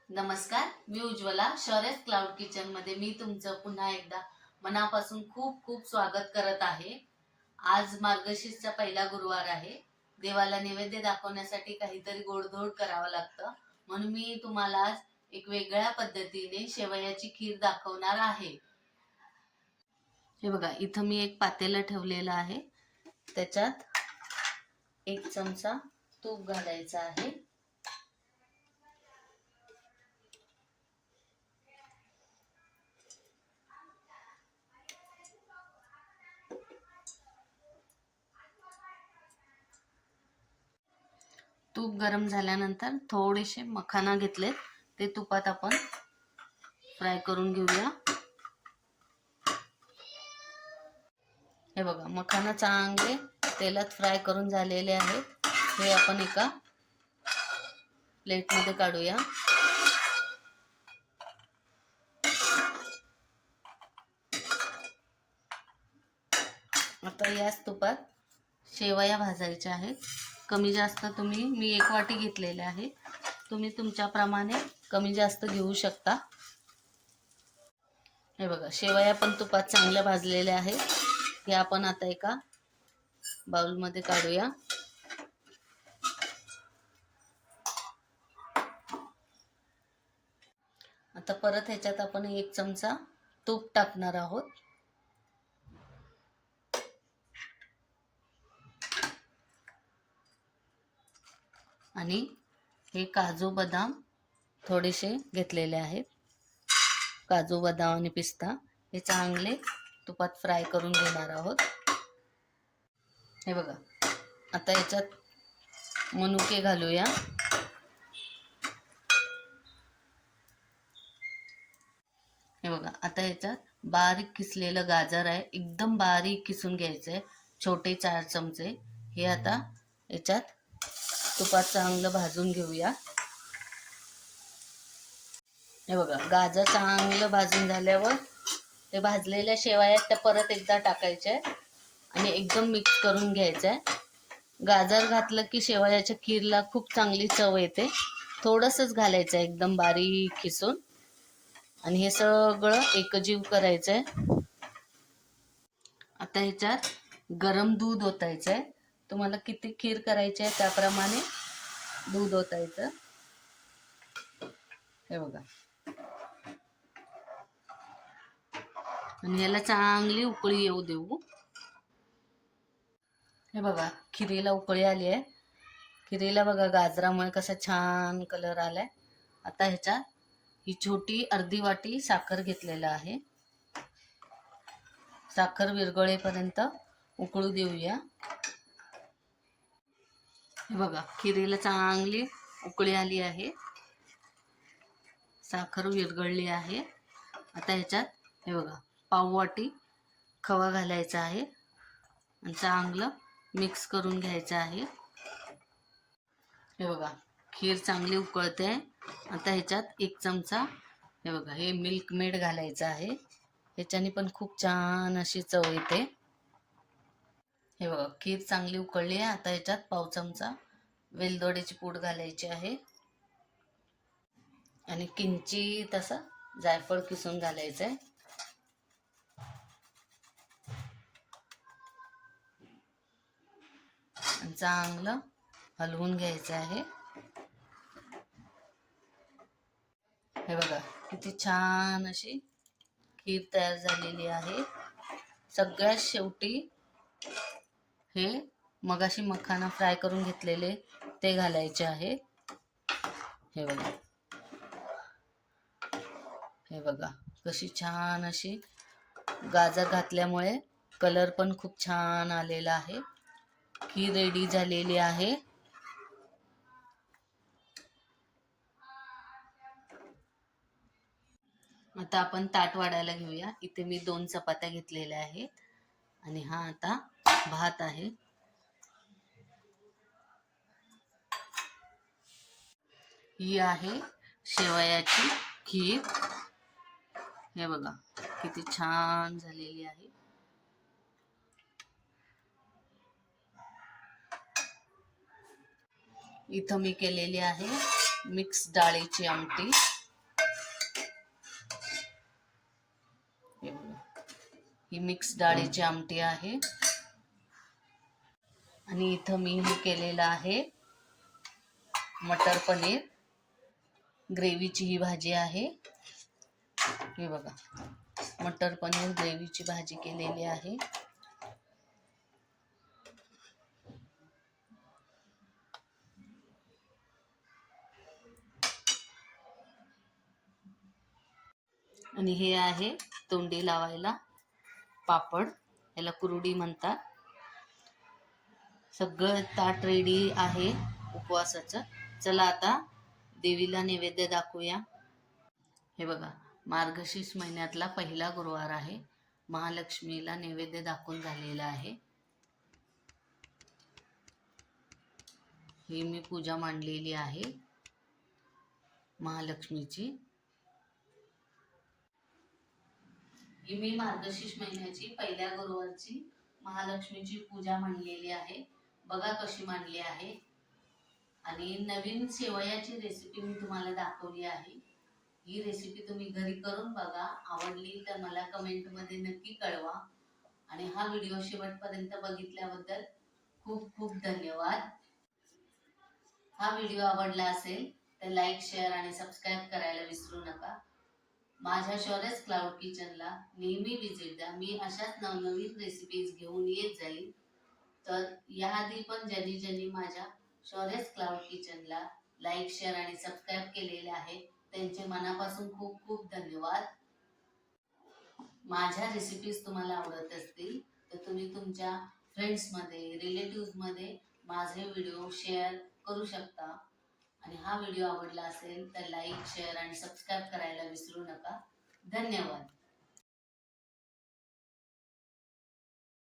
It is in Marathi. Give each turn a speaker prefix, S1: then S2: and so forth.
S1: नमस्कार, मी उज्ज्वला शौर्यस क्लाउड किचन मध्ये मी तुमचं पुन्हा एकदा मनापासून खूप खूप स्वागत करत आहे. आज मार्गशीर्षचा पहिला गुरुवार आहे. देवाला नैवेद्य दाखवण्यासाठी काहीतरी गोडधोड करावं लागतं, म्हणून मी तुम्हाला आज एक वेगळ्या पद्धतीने शेवयाची खीर दाखवणार आहे. हे बघा, इथं मी एक पातेलं ठेवलेलं आहे. त्याच्यात 1 चमचा तूप घालायचं आहे. तूप गरम झाल्यानंतर थोडेसे मखाना घेतले, ते तुपात आपण फ्राय करून घेऊया. हे बघा, मखाना चांगले तेलात फ्राय करून झालेले आहेत. हे आपण एका प्लेटमध्ये काढूया. आता याच तुपात शेवया भाजायच्या आहेत. कमी जास्त मी 1 वाटी घेतलेले आहे. तुम्ही तुमच्याप्रमाणे कमी जास्त घेऊ शकता. हे बघा, शेवया पण तुपात चांगल्या भाजलेल्या आहेत. हे आपण आता एका बाउलमध्ये काढूया. आता परत ह्याच्यात आपण 1 चमचा तूप टाकणार आहोत. आणि हे काजू बदाम थोडेसे घेतलेले आहेत. काजू बदाम आणि पिस्ता हे चांगले तुपात फ्राय करून घेणार आहोत. हे बघा, आता याच्यात मनुके घालूया. हे बघा, आता याच्यात बारीक किसलेलं गाजर आहे. एकदम बारीक किसून घ्यायचं आहे. छोटे 4 चमचे. हे आता याच्यात तुपात चांगलं भाजून घेऊया. हे बघा, गाजर चांगलं भाजून झाल्यावर ते भाजलेल्या शेवया त्या परत एकदा टाकायच्या आणि एकदम मिक्स करून घ्यायचं. गाजर घातलं की शेवयाच्या खीरला खूप चांगली चव येते. थोडंसंच घालायचं आहे, एकदम बारीक किसून. आणि हे सगळं एकजीव करायचंय. आता ह्याच्यात गरम दूध ओतायचंय. तुम्हाला किती खीर करायची आहे त्याप्रमाणे दूध ओतायचं. हे बघा, आणि याला चांगली उकळी येऊ देऊ. हे बघा, खिरीला उकळी आली आहे. खिरीला बघा, गाजरामुळे कसा छान कलर आलाय. आता ह्याच्यात ही छोटी अर्धी वाटी साखर घेतलेला आहे. साखर विरघळेपर्यंत उकळू देऊया. हे बघा, खिरीला चांगली उकळी आली आहे. साखर विरघळली आहे. आता ह्याच्यात हे बघा, पाव वाटी खवा घालायचा आहे आणि चांगलं मिक्स करून घ्यायचं आहे. हे बघा, खीर चांगली उकळते. आता ह्याच्यात 1 चमचा हे बघा, हे मिल्क मेड घालायचं आहे. ह्याच्याने पण खूप छान अशी चव येते. हे बघा, खीर चांगली उकळली आहे. आता ह्याच्यात पाव चमचा वेलदोड्याची पूड घालायची आहे आणि किंचित असं जायफळ किसून घालायचं आहे. चांगलं हलवून घ्यायचं आहे. हे बघा, किती छान अशी खीर तयार झालेली आहे. सगळ्यात शेवटी हे मगाशी मखाना फ्राय करून घेतलेले ते घालायचे आहे. हे बघा, हे बघा, कशी छान अशी गाजर घातल्यामुळे कलर पण खूप छान आलेला आहे. खीर रेडी झालेली आहे. आता आपण ताट वाढायला घेऊया. इथे मी 2 चपात्या घेतलेल्या आहेत आणि हा आता भात आहे. ही आहे शेवयाची खीर. हे बघा, किती छान झालेली आहे. इथं मी केलेली आहे मिक्स डाळीची आमटी. ही मिक्स डाळीची आमटी आहे. आणि इथं मी हे केलेलं आहे मटर पनीर ग्रेव्हीची ही भाजी आहे. हे बघा, मटर पनीर ग्रेव्हीची भाजी केलेली आहे. आणि हे आहे तोंडी लावायला पापड, याला कुरुडी म्हणतात. सगळं ताट रेडी आहे उपवासाचं. चला आता देवीला नैवेद्य दाखवूया. हे बघा, मार्गशीर्ष महिन्यातला पहिला गुरुवार आहे. महालक्ष्मीला नैवेद्य दाखवून झालेला आहे. ही मी पूजा मांडलेली आहे महालक्ष्मीची. ही मी मार्गशीर्ष महिन्याची पहिल्या गुरुवारची महालक्ष्मीची पूजा मांडलेली आहे. बघा कशी मांडली आहे. आणि नवीन शेवयाची रेसिपी मी तुम्हाला दाखवली आहे. ही रेसिपी तुम्ही घरी करून बघा. आवडली तर मला कमेंटमध्ये नक्की कळवा. आणि हा व्हिडिओ शेवटपर्यंत बघितल्याबद्दल खूप खूप धन्यवाद. हा व्हिडिओ आवडला असेल तर लाईक, शेअर आणि सबस्क्राईब करायला विसरू नका. माझ्या शौर्यस क्लाउड किचनला नेहमी विजिट द्या. मी अशाच नवनवीन रेसिपीज घेऊन येत जाईल. तर याआधी पण ज्यांनी माझ्या शौर्यस क्लाउड किचनला लाईक, शेअर आणि सबस्क्राईब केलेले आहे त्यांचे मनापासून खूप खूप धन्यवाद. माझ्या रेसिपीज तुम्हाला आवडत असतील तर तुम्ही तुमच्या फ्रेंड्समध्ये, रिलेटिव्हजमध्ये माझे व्हिडिओ शेअर करू शकता. आणि हा व्हिडिओ आवडला असेल तर लाईक, शेअर आणि सबस्क्राईब करायला विसरू नका. धन्यवाद.